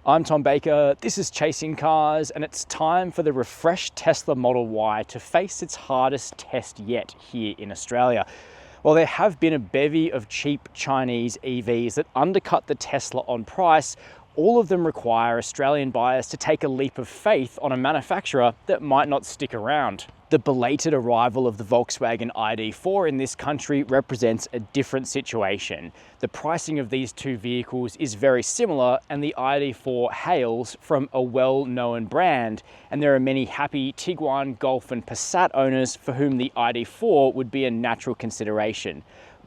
I'm Tom Baker, this is Chasing Cars, and it's time for the refreshed Tesla Model Y to face its hardest test yet here in Australia. While there have been a bevy of cheap Chinese EVs that undercut the Tesla on price, all of them require Australian buyers to take a leap of faith on a manufacturer that might not stick around. The belated arrival of the Volkswagen ID.4 in this country represents a different situation. The pricing of these two vehicles is very similar, and the ID.4 hails from a well-known brand, and there are many happy Tiguan, Golf and Passat owners for whom the ID.4 would be a natural consideration.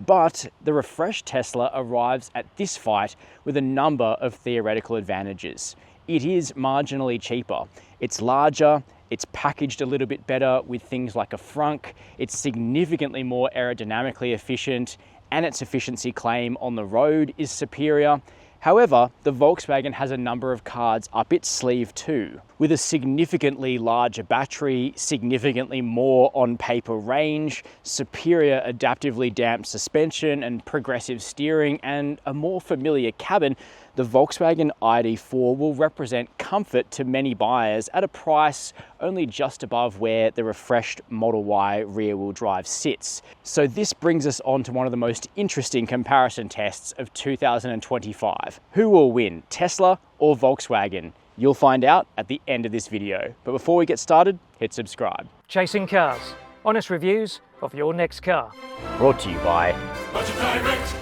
But the refreshed Tesla arrives at this fight with a number of theoretical advantages. It is marginally cheaper, it's larger, it's packaged a little bit better with things like a frunk, it's significantly more aerodynamically efficient, and its efficiency claim on the road is superior. However, the Volkswagen has a number of cards up its sleeve too, with a significantly larger battery, significantly more on-paper range, superior adaptively damped suspension and progressive steering, and a more familiar cabin. The Volkswagen ID.4 will represent comfort to many buyers at a price only just above where the refreshed Model Y rear-wheel drive sits. So this brings us on to one of the most interesting comparison tests of 2025. Who will win, Tesla or Volkswagen? You'll find out at the end of this video. But before we get started, hit subscribe. Chasing Cars, honest reviews of your next car. Brought to you by Budget Direct.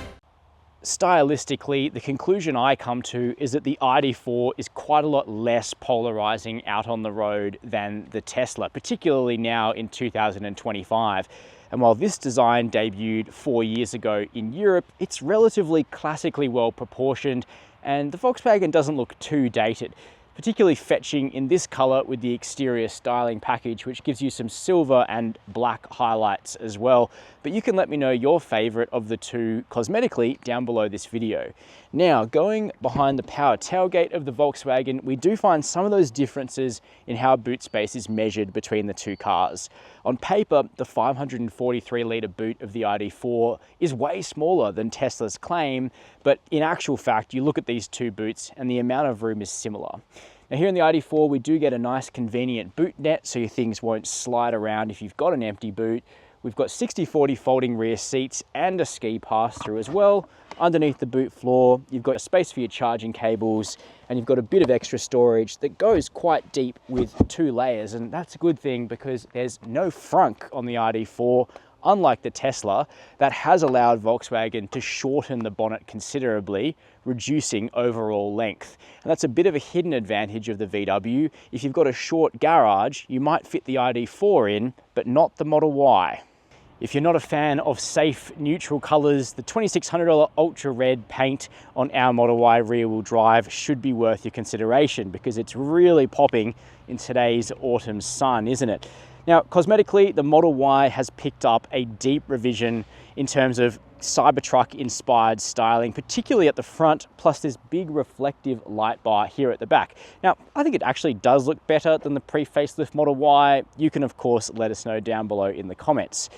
Stylistically, the conclusion I come to is that the ID.4 is quite a lot less polarizing out on the road than the Tesla, particularly now in 2025. And while this design debuted 4 years ago in Europe, it's relatively classically well proportioned, and the Volkswagen doesn't look too dated. Particularly fetching in this color with the exterior styling package, which gives you some silver and black highlights as well. But you can let me know your favorite of the two cosmetically down below this video. Now, going behind the power tailgate of the Volkswagen, we do find some of those differences in how boot space is measured between the two cars. On paper, the 543-litre boot of the ID.4 is way smaller than Tesla's claim, but in actual fact, you look at these two boots and the amount of room is similar. Now here in the ID.4, we do get a nice convenient boot net so your things won't slide around if you've got an empty boot. We've got 60/40 folding rear seats and a ski pass-through as well. Underneath the boot floor, you've got a space for your charging cables, and you've got a bit of extra storage that goes quite deep with 2 layers, and that's a good thing because there's no frunk on the ID.4, unlike the Tesla, that has allowed Volkswagen to shorten the bonnet considerably, reducing overall length. And that's a bit of a hidden advantage of the VW. If you've got a short garage, you might fit the ID.4 in, but not the Model Y. If you're not a fan of safe, neutral colors, the $2,600 Ultra Red paint on our Model Y rear-wheel drive should be worth your consideration because it's really popping in today's autumn sun, isn't it? Now, cosmetically, the Model Y has picked up a deep revision in terms of Cybertruck-inspired styling, particularly at the front, plus this big reflective light bar here at the back. Now, I think it actually does look better than the pre-facelift Model Y. You can, of course, let us know down below in the comments.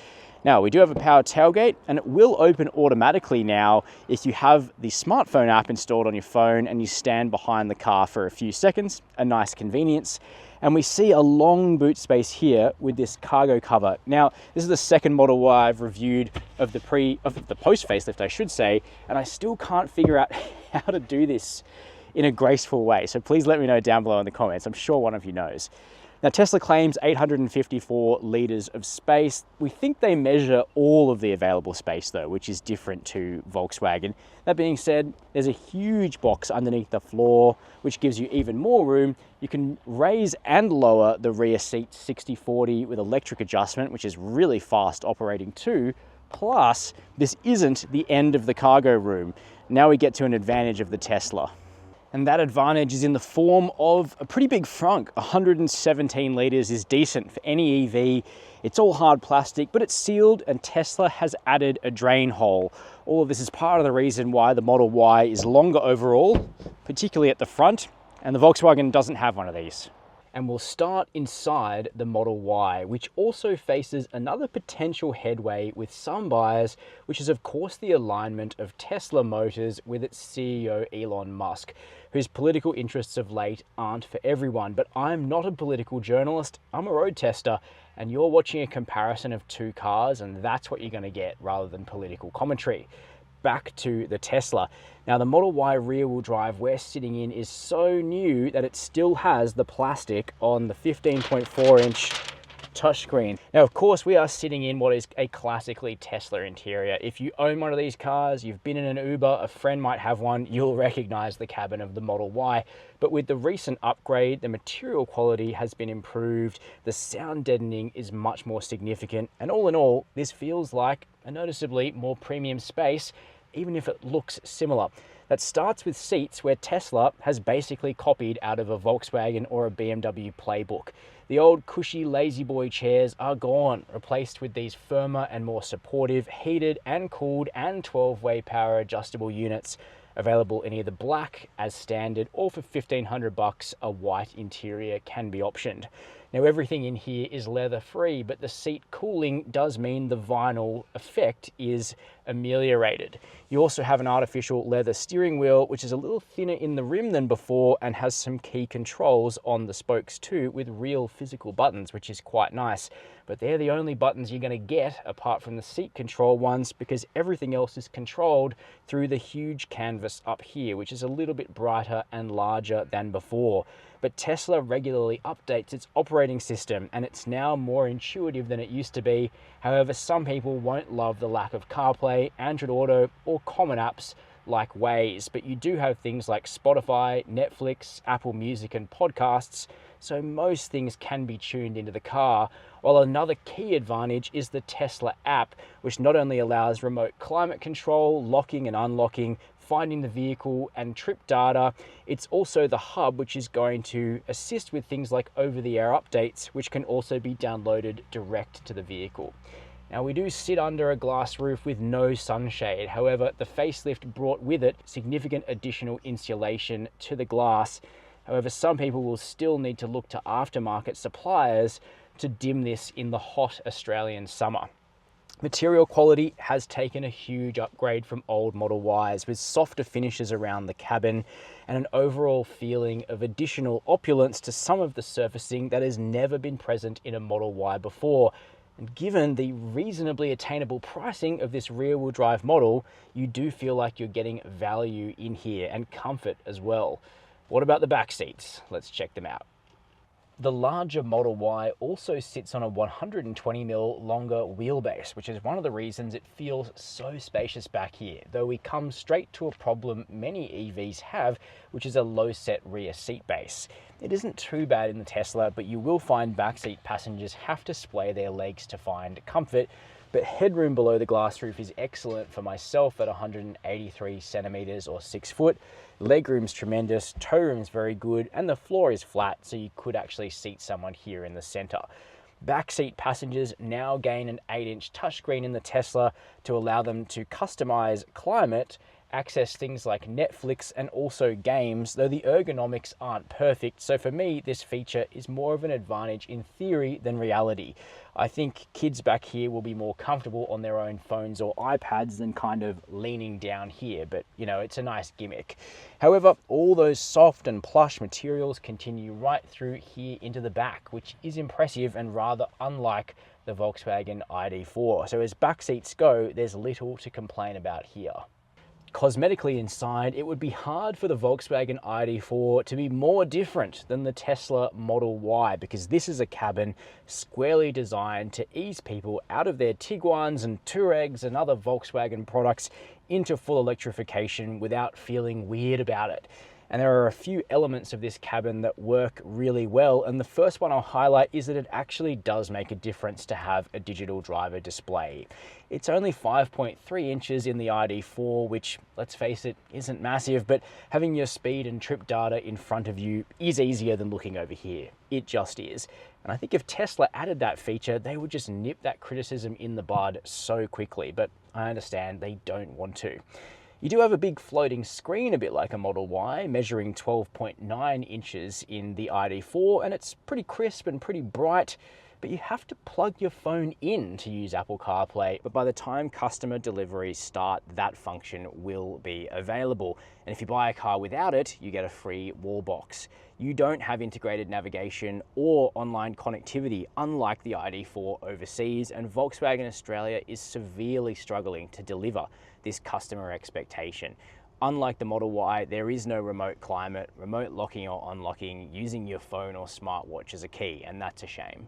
Now, we do have a power tailgate, and it will open automatically now if you have the smartphone app installed on your phone and you stand behind the car for a few seconds, a nice convenience. And we see a long boot space here with this cargo cover. Now, this is the second Model Y I've reviewed of the post facelift, I should say, and I still can't figure out how to do this in a graceful way. So please let me know down below in the comments. I'm sure one of you knows. Now, Tesla claims 854 litres of space. We think they measure all of the available space though, which is different to Volkswagen. That being said, there's a huge box underneath the floor, which gives you even more room. You can raise and lower the rear seat 60/40 with electric adjustment, which is really fast operating too. Plus, this isn't the end of the cargo room. Now we get to an advantage of the Tesla. And that advantage is in the form of a pretty big frunk. 117 litres is decent for any EV. It's all hard plastic, but it's sealed, and Tesla has added a drain hole. All of this is part of the reason why the Model Y is longer overall, particularly at the front, and the Volkswagen doesn't have one of these. And we'll start inside the Model Y, which also faces another potential headway with some buyers, which is of course the alignment of Tesla Motors with its CEO Elon Musk, whose political interests of late aren't for everyone. But I'm not a political journalist, I'm a road tester, and you're watching a comparison of two cars, and that's what you're going to get rather than political commentary. Back to the Tesla. Now, the Model Y rear-wheel drive we're sitting in is so new that it still has the plastic on the 15.4-inch touchscreen. Now, of course, we are sitting in what is a classically Tesla interior. If you own one of these cars, you've been in an Uber, a friend might have one, you'll recognize the cabin of the Model Y. But with the recent upgrade, the material quality has been improved, the sound deadening is much more significant, and all in all, this feels like a noticeably more premium space, even if it looks similar. That starts with seats, where Tesla has basically copied out of a Volkswagen or a BMW playbook. The old cushy lazy boy chairs are gone, replaced with these firmer and more supportive heated and cooled and 12-way power adjustable units, available in either black as standard, or for $1,500 a white interior can be optioned. Now, everything in here is leather free, but the seat cooling does mean the vinyl effect is ameliorated. You also have an artificial leather steering wheel, which is a little thinner in the rim than before and has some key controls on the spokes too, with real physical buttons, which is quite nice. But they're the only buttons you're going to get apart from the seat control ones, because everything else is controlled through the huge canvas up here, which is a little bit brighter and larger than before. But Tesla regularly updates its operating system, and it's now more intuitive than it used to be. However, some people won't love the lack of CarPlay, Android Auto, or common apps like Waze, but you do have things like Spotify, Netflix, Apple Music, and podcasts, so most things can be tuned into the car. While another key advantage is the Tesla app, which not only allows remote climate control, locking and unlocking, finding the vehicle, and trip data, it's also the hub which is going to assist with things like over-the-air updates, which can also be downloaded direct to the vehicle. Now, we do sit under a glass roof with no sunshade. However, the facelift brought with it significant additional insulation to the glass. However, some people will still need to look to aftermarket suppliers to dim this in the hot Australian summer. Material quality has taken a huge upgrade from old Model Ys, with softer finishes around the cabin and an overall feeling of additional opulence to some of the surfacing that has never been present in a Model Y before. And given the reasonably attainable pricing of this rear-wheel drive model, you do feel like you're getting value in here, and comfort as well. What about the back seats? Let's check them out. The larger Model Y also sits on a 120mm longer wheelbase, which is one of the reasons it feels so spacious back here, though we come straight to a problem many EVs have, which is a low-set rear seat base. It isn't too bad in the Tesla, but you will find backseat passengers have to splay their legs to find comfort, but headroom below the glass roof is excellent for myself at 183 centimeters or 6 foot. Legroom's tremendous, toe room's very good, and the floor is flat, so you could actually seat someone here in the center. Backseat passengers now gain an 8-inch touchscreen in the Tesla to allow them to customize climate, access things like Netflix and also games, though the ergonomics aren't perfect. So for me, this feature is more of an advantage in theory than reality. I think kids back here will be more comfortable on their own phones or iPads than kind of leaning down here, but you know, it's a nice gimmick. However, all those soft and plush materials continue right through here into the back, which is impressive and rather unlike the Volkswagen ID.4. So as back seats go, there's little to complain about here. Cosmetically inside, it would be hard for the Volkswagen ID.4 to be more different than the Tesla Model Y, because this is a cabin squarely designed to ease people out of their Tiguans and Touaregs and other Volkswagen products into full electrification without feeling weird about it. And there are a few elements of this cabin that work really well, and the first one I'll highlight is that it actually does make a difference to have a digital driver display. It's only 5.3 inches in the ID.4, which, let's face it, isn't massive, but having your speed and trip data in front of you is easier than looking over here. It just is. And I think if Tesla added that feature, they would just nip that criticism in the bud so quickly, but I understand they don't want to. You do have a big floating screen, a bit like a Model Y, measuring 12.9 inches in the ID.4, and it's pretty crisp and pretty bright, but you have to plug your phone in to use Apple CarPlay. But by the time customer deliveries start, that function will be available. And if you buy a car without it, you get a free wall box. You don't have integrated navigation or online connectivity, unlike the ID.4 overseas, and Volkswagen Australia is severely struggling to deliver this customer expectation. Unlike the Model Y, there is no remote climate, remote locking or unlocking, using your phone or smartwatch as a key, and that's a shame.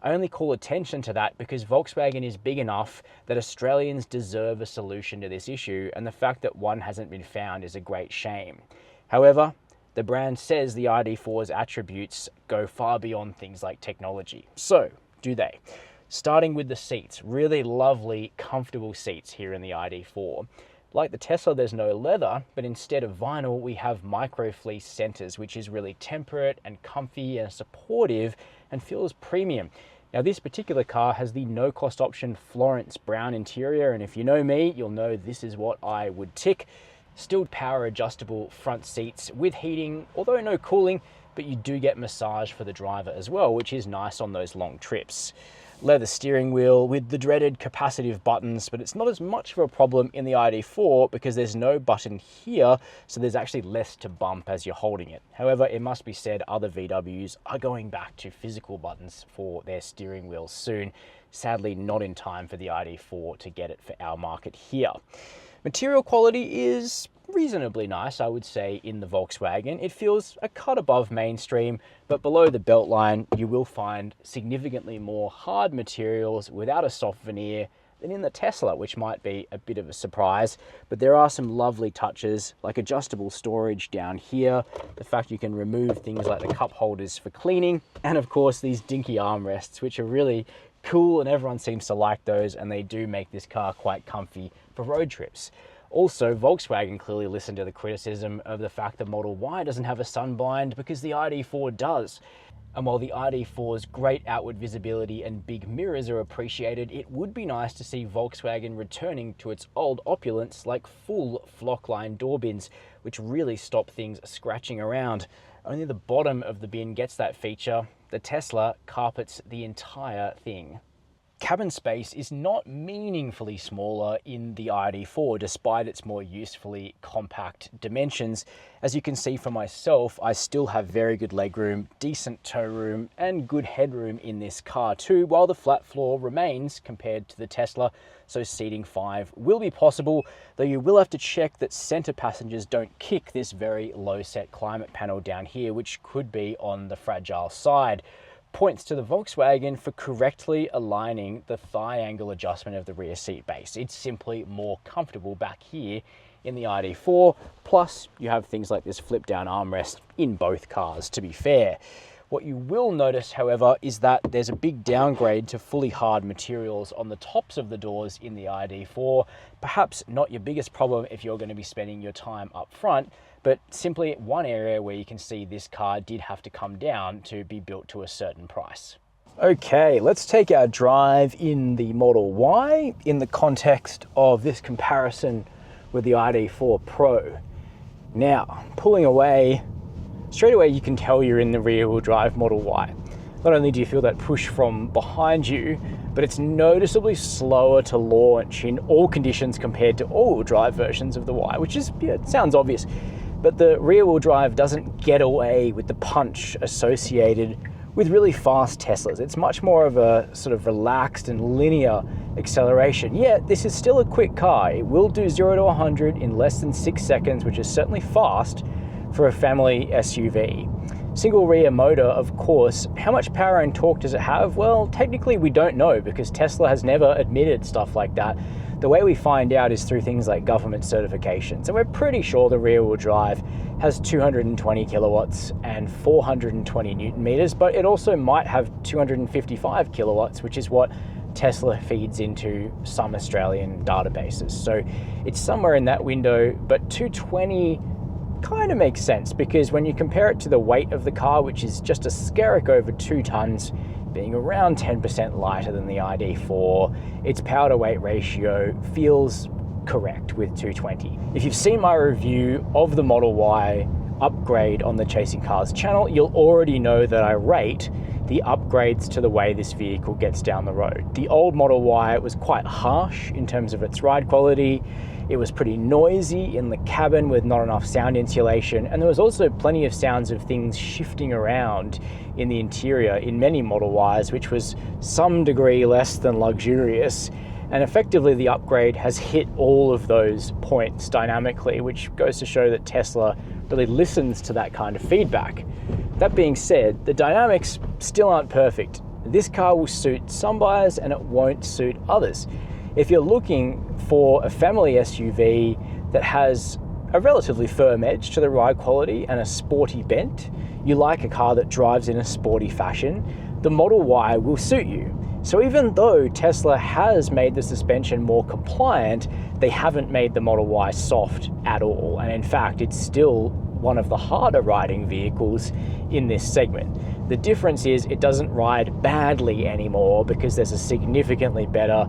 I only call attention to that because Volkswagen is big enough that Australians deserve a solution to this issue, and the fact that one hasn't been found is a great shame. However, the brand says the ID.4's attributes go far beyond things like technology. So, do they? Starting with the seats, really lovely, comfortable seats here in the ID.4. Like the Tesla, there's no leather, but instead of vinyl, we have micro-fleece centers, which is really temperate and comfy and supportive and feels premium. Now, this particular car has the no-cost option Florence brown interior, and if you know me, you'll know this is what I would tick. Still power adjustable front seats with heating, although no cooling, but you do get massage for the driver as well, which is nice on those long trips. Leather steering wheel with the dreaded capacitive buttons, but it's not as much of a problem in the ID.4 because there's no button here, so there's actually less to bump as you're holding it. However, it must be said other VWs are going back to physical buttons for their steering wheels soon. Sadly, not in time for the ID.4 to get it for our market here. Material quality is reasonably nice, I would say, in the Volkswagen. It feels a cut above mainstream, but below the belt line, you will find significantly more hard materials without a soft veneer than in the Tesla, which might be a bit of a surprise. But there are some lovely touches, like adjustable storage down here, the fact you can remove things like the cup holders for cleaning, and of course these dinky armrests, which are really cool and everyone seems to like those, and they do make this car quite comfy for road trips. Also, Volkswagen clearly listened to the criticism of the fact that Model Y doesn't have a sun blind because the ID.4 does. And while the ID.4's great outward visibility and big mirrors are appreciated, it would be nice to see Volkswagen returning to its old opulence like full flockline door bins, which really stop things scratching around. Only the bottom of the bin gets that feature. The Tesla carpets the entire thing. Cabin space is not meaningfully smaller in the ID.4 despite its more usefully compact dimensions. As you can see for myself, I still have very good legroom, decent toe room, and good headroom in this car too, while the flat floor remains compared to the Tesla, so seating 5 will be possible, though you will have to check that center passengers don't kick this very low set climate panel down here, which could be on the fragile side. Points to the Volkswagen for correctly aligning the thigh angle adjustment of the rear seat base. It's simply more comfortable back here in the ID.4, plus you have things like this flip down armrest in both cars, to be fair. What you will notice, however, is that there's a big downgrade to fully hard materials on the tops of the doors in the ID.4. Perhaps not your biggest problem if you're going to be spending your time up front, but simply one area where you can see this car did have to come down to be built to a certain price. Okay, let's take our drive in the Model Y in the context of this comparison with the ID.4 Pro. Now, pulling away, straight away you can tell you're in the rear-wheel drive Model Y. Not only do you feel that push from behind you, but it's noticeably slower to launch in all conditions compared to all-wheel drive versions of the Y, which is, yeah, it sounds obvious. But the rear-wheel drive doesn't get away with the punch associated with really fast Teslas. It's much more of a sort of relaxed and linear acceleration. Yet, this is still a quick car. It will do 0 to 100 in less than 6 seconds, which is certainly fast for a family SUV. Single rear motor, of course. How much power and torque does it have? Well, technically we don't know because Tesla has never admitted stuff like that. The way we find out is through things like government certifications. And we're pretty sure the rear-wheel drive has 220 kilowatts and 420 newton meters, but it also might have 255 kilowatts, which is what Tesla feeds into some Australian databases. So it's somewhere in that window, but 220 kind of makes sense because when you compare it to the weight of the car, which is just a skerrick over 2 tons, being around 10% lighter than the ID.4, its power to weight ratio feels correct with 220. If you've seen my review of the Model Y upgrade on the Chasing Cars channel, you'll already know that I rate the upgrades to the way this vehicle gets down the road. The old Model Y was quite harsh in terms of its ride quality. It was pretty noisy in the cabin with not enough sound insulation, and there was also plenty of sounds of things shifting around in the interior in many Model Ys, which was some degree less than luxurious. And effectively the upgrade has hit all of those points dynamically, which goes to show that Tesla really listens to that kind of feedback. That being said, the dynamics still aren't perfect. This car will suit some buyers and it won't suit others. If you're looking for a family SUV that has a relatively firm edge to the ride quality and a sporty bent, you like a car that drives in a sporty fashion, the Model Y will suit you. So even though Tesla has made the suspension more compliant, they haven't made the Model Y soft at all. And in fact, it's still one of the harder riding vehicles in this segment. The difference is it doesn't ride badly anymore because there's a significantly better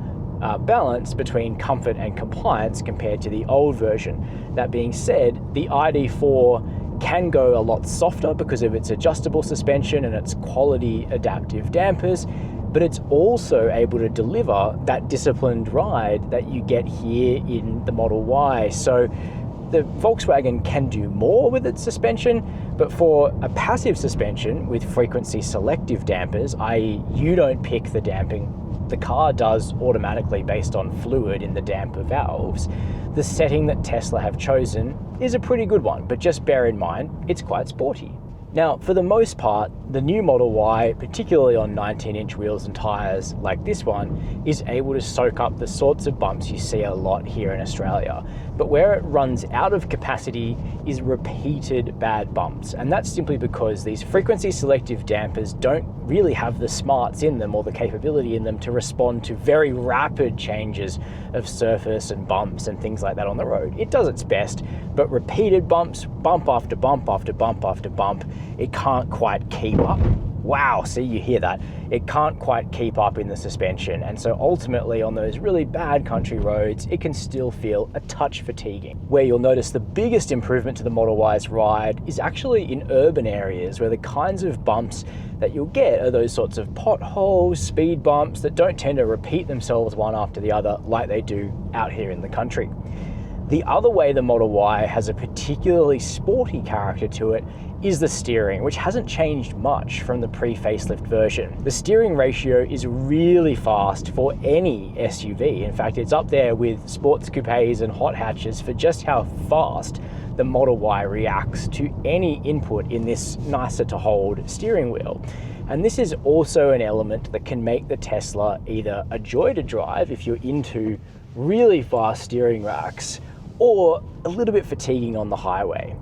balance between comfort and compliance compared to the old version. That being said, the ID.4 can go a lot softer because of its adjustable suspension and its quality adaptive dampers, but it's also able to deliver that disciplined ride that you get here in the Model Y. So the Volkswagen can do more with its suspension, but for a passive suspension with frequency selective dampers, i.e. you don't pick the damping, the car does automatically based on fluid in the damper valves, the setting that Tesla have chosen is a pretty good one, but just bear in mind, it's quite sporty. Now, for the most part, the new Model Y, particularly on 19-inch wheels and tires like this one, is able to soak up the sorts of bumps you see a lot here in Australia. But where it runs out of capacity is repeated bad bumps. And that's simply because these frequency selective dampers don't really have the smarts in them or the capability in them to respond to very rapid changes of surface and bumps and things like that on the road. It does its best, but repeated bumps, bump after bump after bump after bump, it can't quite keep up. Wow, see, you hear that? It can't quite keep up in the suspension, and so ultimately on those really bad country roads, it can still feel a touch fatiguing. Where you'll notice the biggest improvement to the Model Y's ride is actually in urban areas where the kinds of bumps that you'll get are those sorts of potholes, speed bumps that don't tend to repeat themselves one after the other like they do out here in the country. The other way the Model Y has a particularly sporty character to it is the steering, which hasn't changed much from the pre-facelift version. The steering ratio is really fast for any SUV. In fact, it's up there with sports coupes and hot hatches for just how fast the Model Y reacts to any input in this nicer to hold steering wheel. And this is also an element that can make the Tesla either a joy to drive if you're into really fast steering racks, or a little bit fatiguing on the highway.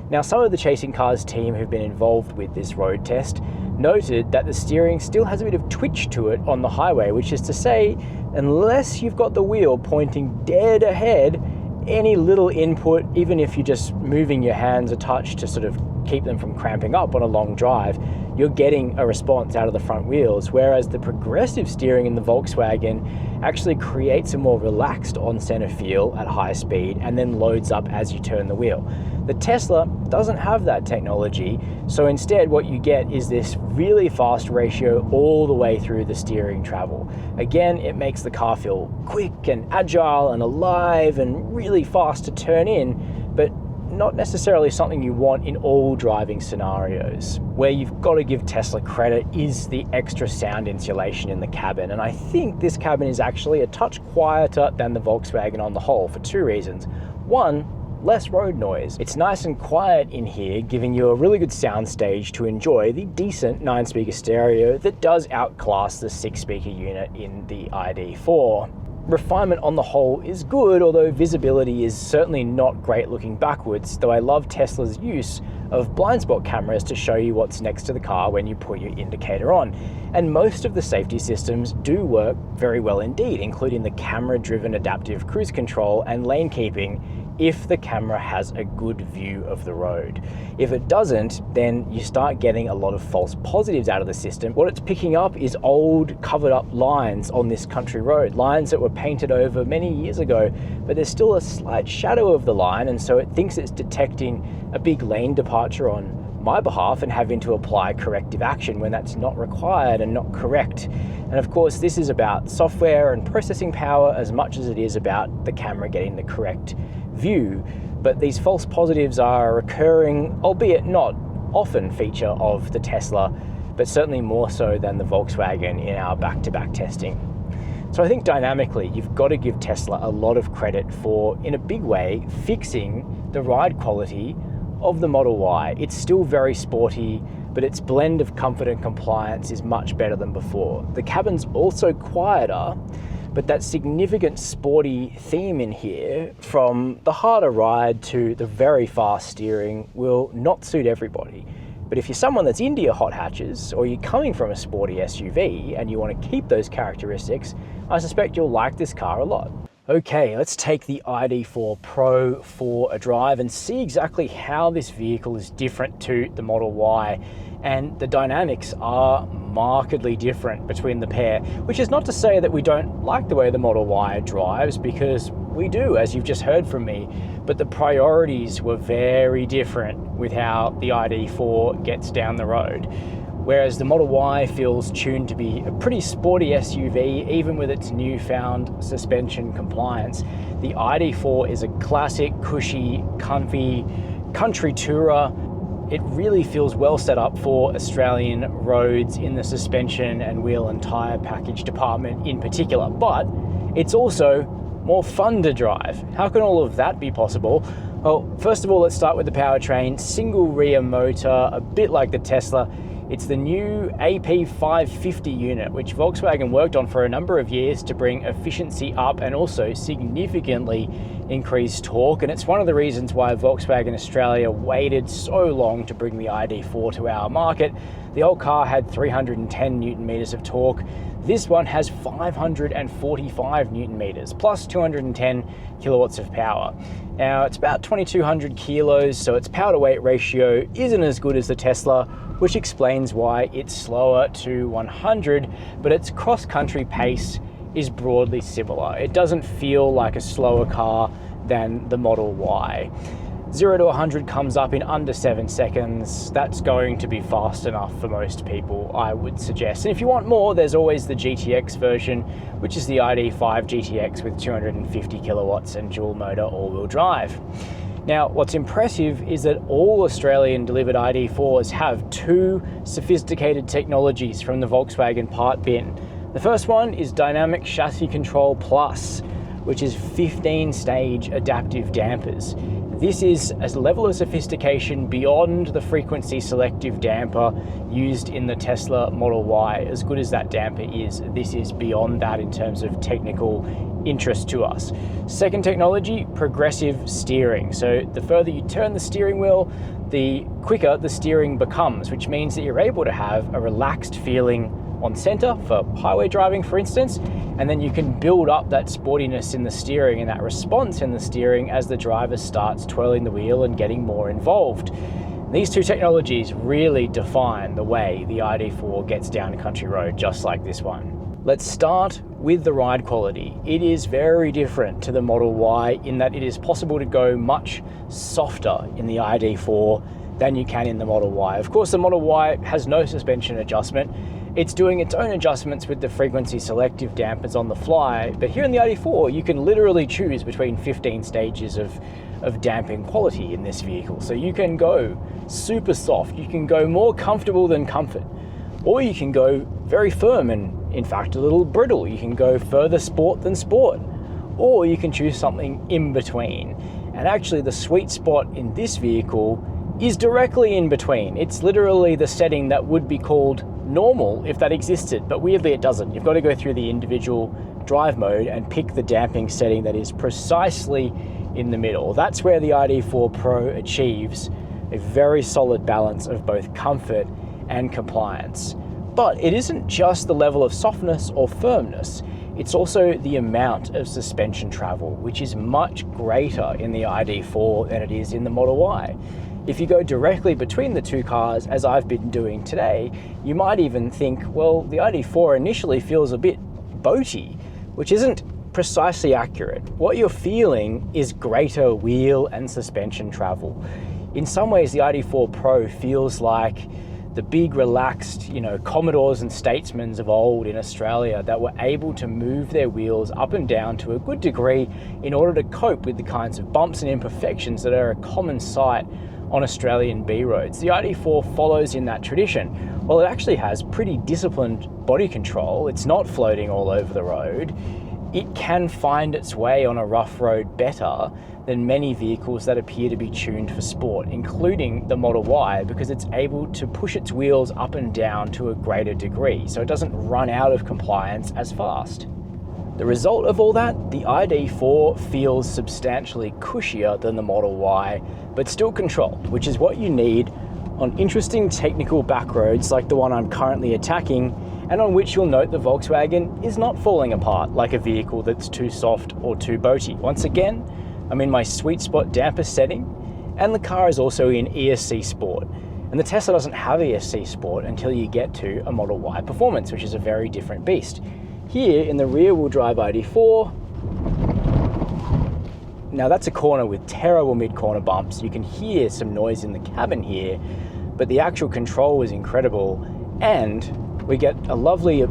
Now, some of the Chasing Cars team who've been involved with this road test noted that the steering still has a bit of twitch to it on the highway, which is to say, unless you've got the wheel pointing dead ahead, any little input, even if you're just moving your hands a touch to sort of keep them from cramping up on a long drive, you're getting a response out of the front wheels, whereas the progressive steering in the Volkswagen actually creates a more relaxed on-center feel at high speed and then loads up as you turn the wheel. The Tesla doesn't have that technology, so instead what you get is this really fast ratio all the way through the steering travel. Again, it makes the car feel quick and agile and alive and really fast to turn in, but not necessarily something you want in all driving scenarios. Where you've got to give Tesla credit is the extra sound insulation in the cabin, and I think this cabin is actually a touch quieter than the Volkswagen on the whole for two reasons. One, less road noise. It's nice and quiet in here, giving you a really good sound stage to enjoy the decent 9-speaker stereo that does outclass the 6-speaker unit in the ID.4. Refinement on the whole is good, although visibility is certainly not great looking backwards, though I love Tesla's use of blind spot cameras to show you what's next to the car when you put your indicator on. And most of the safety systems do work very well indeed, including the camera-driven adaptive cruise control and lane keeping if the camera has a good view of the road. If it doesn't, then you start getting a lot of false positives out of the system. What it's picking up is old covered up lines on this country road, lines that were painted over many years ago, but there's still a slight shadow of the line, and so it thinks it's detecting a big lane departure on my behalf and having to apply corrective action when that's not required and not correct. And of course, this is about software and processing power as much as it is about the camera getting the correct view. But these false positives are a recurring, albeit not often, feature of the Tesla, but certainly more so than the Volkswagen in our back-to-back testing. So I think dynamically, you've got to give Tesla a lot of credit for, in a big way, fixing the ride quality of the Model Y. It's still very sporty, but its blend of comfort and compliance is much better than before. The cabin's also quieter, but that significant sporty theme in here, from the harder ride to the very fast steering, will not suit everybody. But if you're someone that's into your hot hatches, or you're coming from a sporty SUV and you want to keep those characteristics, I suspect you'll like this car a lot. Okay, let's take the ID.4 Pro for a drive and see exactly how this vehicle is different to the Model Y. And the dynamics are markedly different between the pair, which is not to say that we don't like the way the Model Y drives, because we do, as you've just heard from me, but the priorities were very different with how the ID.4 gets down the road. Whereas the Model Y feels tuned to be a pretty sporty SUV, even with its newfound suspension compliance. The ID.4 is a classic, cushy, comfy country tourer. It really feels well set up for Australian roads in the suspension and wheel and tyre package department in particular, but it's also more fun to drive. How can all of that be possible? Well, first of all, let's start with the powertrain. Single rear motor, a bit like the Tesla. It's the new AP550 unit, which Volkswagen worked on for a number of years to bring efficiency up and also significantly increase torque. And it's one of the reasons why Volkswagen Australia waited so long to bring the ID.4 to our market. The old car had 310 Newton meters of torque. This one has 545 Newton meters, plus 210 kilowatts of power. Now, it's about 2,200 kilos, so its power to weight ratio isn't as good as the Tesla, which explains why it's slower to 100, but its cross-country pace is broadly similar. It doesn't feel like a slower car than the Model Y. 0 to 100 comes up in under 7 seconds. That's going to be fast enough for most people, I would suggest. And if you want more, there's always the GTX version, which is the ID.5 GTX with 250 kilowatts and dual motor all-wheel drive. Now, what's impressive is that all Australian delivered ID.4s have two sophisticated technologies from the Volkswagen part bin. The first one is Dynamic Chassis Control Plus, which is 15-stage adaptive dampers. This is a level of sophistication beyond the frequency selective damper used in the Tesla Model Y. As good as that damper is, this is beyond that in terms of technical interest to us. Second technology, progressive steering. So the further you turn the steering wheel, the quicker the steering becomes, which means that you're able to have a relaxed feeling on center for highway driving, for instance, and then you can build up that sportiness in the steering and that response in the steering as the driver starts twirling the wheel and getting more involved. These two technologies really define the way the ID.4 gets down a country road, just like this one. Let's start with the ride quality. It is very different to the Model Y in that it is possible to go much softer in the ID.4 than you can in the Model Y. Of course, the Model Y has no suspension adjustment. It's doing its own adjustments with the frequency selective dampers on the fly, but here in the ID.4, you can literally choose between 15 stages of damping quality in this vehicle. So you can go super soft, you can go more comfortable than comfort, or you can go very firm and in fact a little brittle. You can go further sport than sport, or you can choose something in between. And actually the sweet spot in this vehicle is directly in between. It's literally the setting that would be called normal if that existed, but weirdly it doesn't. You've got to go through the individual drive mode and pick the damping setting that is precisely in the middle. That's where the ID.4 Pro achieves a very solid balance of both comfort and compliance. But it isn't just the level of softness or firmness. it's also the amount of suspension travel, which is much greater in the ID.4 than it is in the Model Y. If you go directly between the two cars, as I've been doing today, you might even think, well, the ID.4 initially feels a bit boaty, which isn't precisely accurate. What you're feeling is greater wheel and suspension travel. In some ways, the ID.4 Pro feels like the big relaxed, Commodores and statesmen of old in Australia that were able to move their wheels up and down to a good degree in order to cope with the kinds of bumps and imperfections that are a common sight on Australian B roads. The ID.4 follows in that tradition. While it actually has pretty disciplined body control, it's not floating all over the road, it can find its way on a rough road better than many vehicles that appear to be tuned for sport, including the Model Y, because it's able to push its wheels up and down to a greater degree, so it doesn't run out of compliance as fast. The result of all that, the ID.4 feels substantially cushier than the Model Y, but still controlled, which is what you need on interesting technical back roads like the one I'm currently attacking, and on which you'll note the Volkswagen is not falling apart like a vehicle that's too soft or too boaty. Once again, I'm in my sweet spot damper setting, and the car is also in ESC Sport. And the Tesla doesn't have ESC Sport until you get to a Model Y Performance, which is a very different beast. Here in the rear-wheel drive ID.4, now that's a corner with terrible mid-corner bumps. You can hear some noise in the cabin here, but the actual control is incredible, and we get a lovely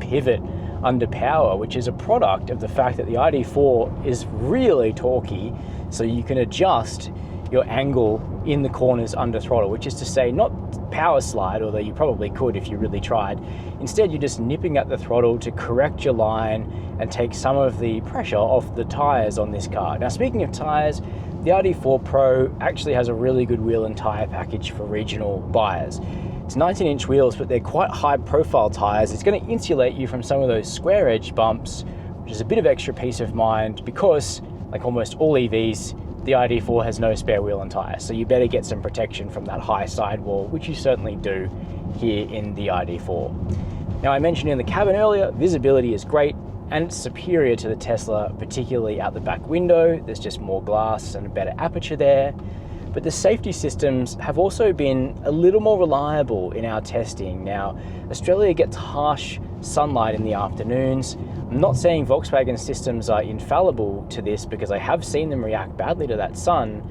pivot under power, which is a product of the fact that the ID.4 is really torquey, so you can adjust your angle in the corners under throttle, which is to say not power slide, although you probably could if you really tried. Instead, you're just nipping at the throttle to correct your line and take some of the pressure off the tires on this car. Now, speaking of tires, the ID.4 Pro actually has a really good wheel and tire package for regional buyers. It's 19-inch wheels, but they're quite high-profile tires. It's going to insulate you from some of those square-edge bumps, which is a bit of extra peace of mind because, like almost all EVs, the ID.4 has no spare wheel and tire, so you better get some protection from that high sidewall, which you certainly do here in the ID.4. Now, I mentioned in the cabin earlier, visibility is great, and it's superior to the Tesla, particularly out the back window. There's just more glass and a better aperture there. But the safety systems have also been a little more reliable in our testing. Now, Australia gets harsh sunlight in the afternoons. I'm not saying Volkswagen systems are infallible to this because I have seen them react badly to that sun,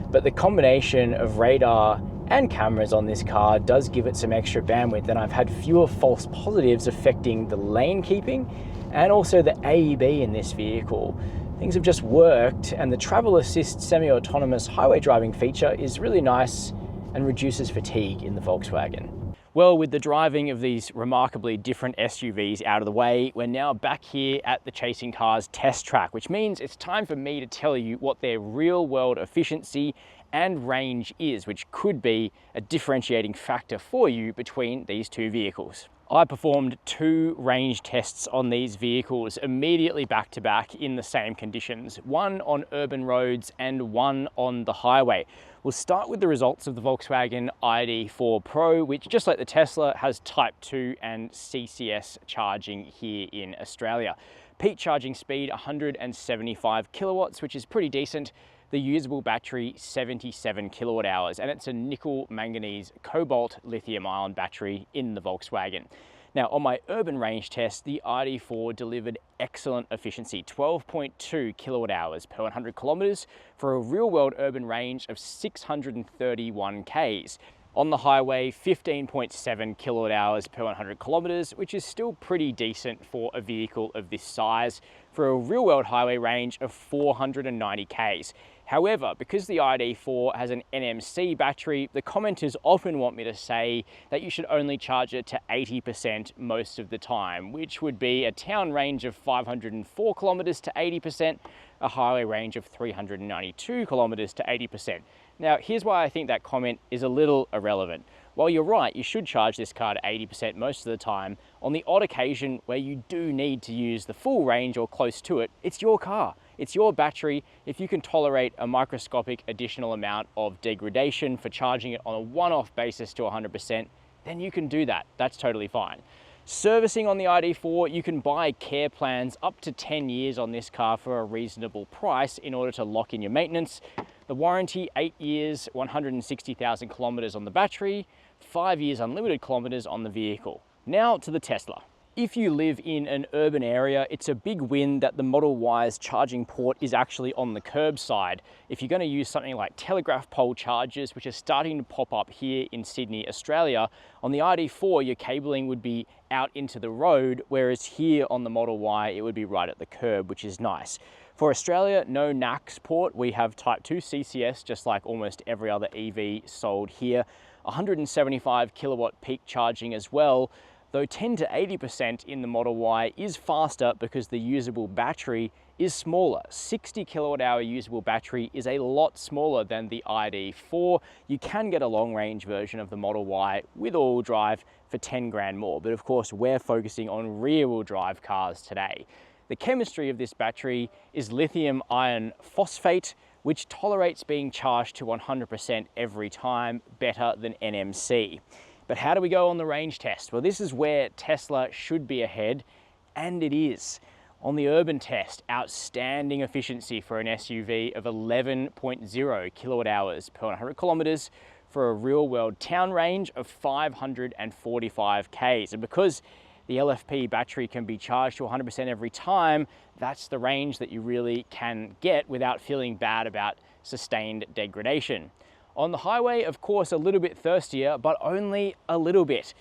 but the combination of radar and cameras on this car does give it some extra bandwidth, and I've had fewer false positives affecting the lane keeping and also the AEB in this vehicle. Things have just worked, and the travel assist semi-autonomous highway driving feature is really nice and reduces fatigue in the Volkswagen. Well, with the driving of these remarkably different SUVs out of the way, we're now back here at the Chasing Cars test track, which means it's time for me to tell you what their real-world efficiency and range is, which could be a differentiating factor for you between these two vehicles. I performed 2 range tests on these vehicles immediately back to back in the same conditions, one on urban roads and one on the highway. We'll start with the results of the Volkswagen ID.4 Pro, which, just like the Tesla, has Type 2 and CCS charging here in Australia. Peak charging speed 175 kilowatts, which is pretty decent. The usable battery 77 kilowatt hours, and it's a nickel manganese cobalt lithium ion battery in the Volkswagen. Now, on my urban range test, the ID.4 delivered excellent efficiency, 12.2 kilowatt hours per 100 kilometers for a real-world urban range of 631 k's. On the highway, 15.7 kilowatt hours per 100 kilometers, which is still pretty decent for a vehicle of this size for a real-world highway range of 490 k's. However, because the ID.4 has an NMC battery, the commenters often want me to say that you should only charge it to 80% most of the time, which would be a town range of 504 kilometers to 80%, a highway range of 392 kilometers to 80%. Now, here's why I think that comment is a little irrelevant. While you're right, you should charge this car to 80% most of the time, on the odd occasion where you do need to use the full range or close to it, it's your car. It's your battery. If you can tolerate a microscopic additional amount of degradation for charging it on a one-off basis to 100%, then you can do that. That's totally fine. Servicing on the ID.4, you can buy care plans up to 10 years on this car for a reasonable price in order to lock in your maintenance. The warranty, 8 years, 160,000 kilometers on the battery, 5 years unlimited kilometers on the vehicle. Now to the Tesla. If you live in an urban area, it's a big win that the Model Y's charging port is actually on the curbside. If you're going to use something like telegraph pole chargers, which are starting to pop up here in Sydney, Australia, on the ID.4, your cabling would be out into the road, whereas here on the Model Y, it would be right at the curb, which is nice. For Australia, no NACS port. We have Type 2 CCS, just like almost every other EV sold here. 175 kilowatt peak charging as well, though 10 to 80% in the Model Y is faster because the usable battery is smaller. 60 kilowatt hour usable battery is a lot smaller than the ID.4. You can get a long range version of the Model Y with all-wheel drive for 10 grand more, but of course we're focusing on rear-wheel drive cars today. The chemistry of this battery is lithium iron phosphate, which tolerates being charged to 100% every time, better than NMC. But how do we go on the range test? Well, this is where Tesla should be ahead, and it is. On the urban test, outstanding efficiency for an SUV of 11.0 kilowatt hours per 100 kilometers for a real-world town range of 545 Ks. And because the LFP battery can be charged to 100% every time, that's the range that you really can get without feeling bad about sustained degradation. On the highway, of course, a little bit thirstier, but only a little bit.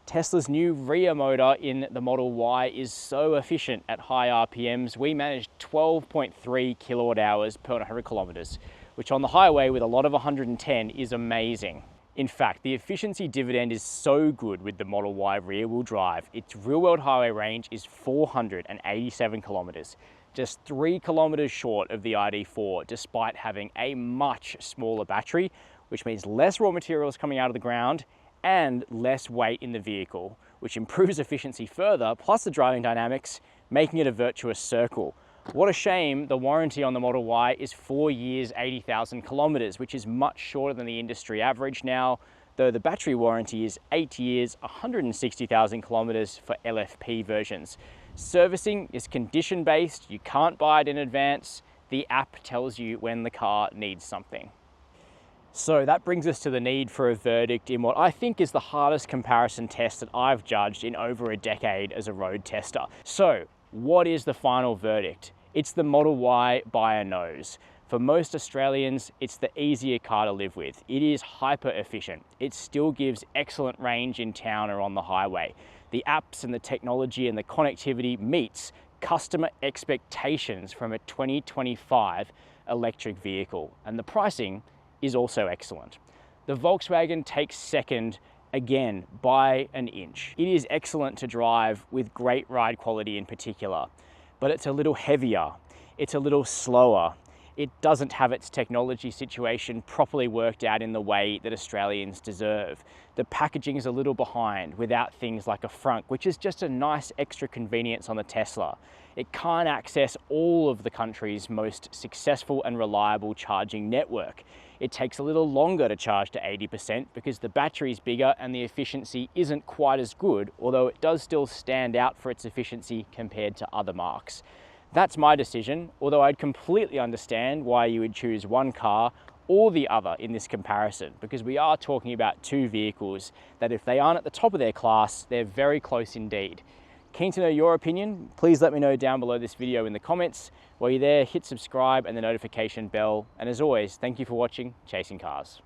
Tesla's new rear motor in the Model Y is so efficient at high RPMs. We managed 12.3 kilowatt hours per 100 kilometers, which on the highway with a lot of 110 is amazing. In fact, the efficiency dividend is so good with the Model Y rear-wheel drive. Its real-world highway range is 487 kilometers. Just 3 kilometers short of the ID.4, despite having a much smaller battery, which means less raw materials coming out of the ground and less weight in the vehicle, which improves efficiency further, plus the driving dynamics, making it a virtuous circle. What a shame the warranty on the Model Y is 4 years, 80,000 kilometers, which is much shorter than the industry average now, though the battery warranty is 8 years, 160,000 kilometers for LFP versions. Servicing is condition-based, you can't buy it in advance. The app tells you when the car needs something. So that brings us to the need for a verdict in what I think is the hardest comparison test that I've judged in over a decade as a road tester. So what is the final verdict? It's the Model Y by a nose. For most Australians, it's the easier car to live with. It is hyper efficient. It still gives excellent range in town or on the highway. The apps and the technology and the connectivity meets customer expectations from a 2025 electric vehicle. And the pricing is also excellent. The Volkswagen takes second again by an inch. It is excellent to drive with great ride quality in particular, but it's a little heavier, it's a little slower. It doesn't have its technology situation properly worked out in the way that Australians deserve. The packaging is a little behind without things like a Frunk, which is just a nice extra convenience on the Tesla. It can't access all of the country's most successful and reliable charging network. It takes a little longer to charge to 80% because the battery's bigger and the efficiency isn't quite as good, although it does still stand out for its efficiency compared to other marques. That's my decision, although I'd completely understand why you would choose one car or the other in this comparison, because we are talking about two vehicles that if they aren't at the top of their class, they're very close indeed. Keen to know your opinion? Please let me know down below this video in the comments. While you're there, hit subscribe and the notification bell. And as always, thank you for watching Chasing Cars.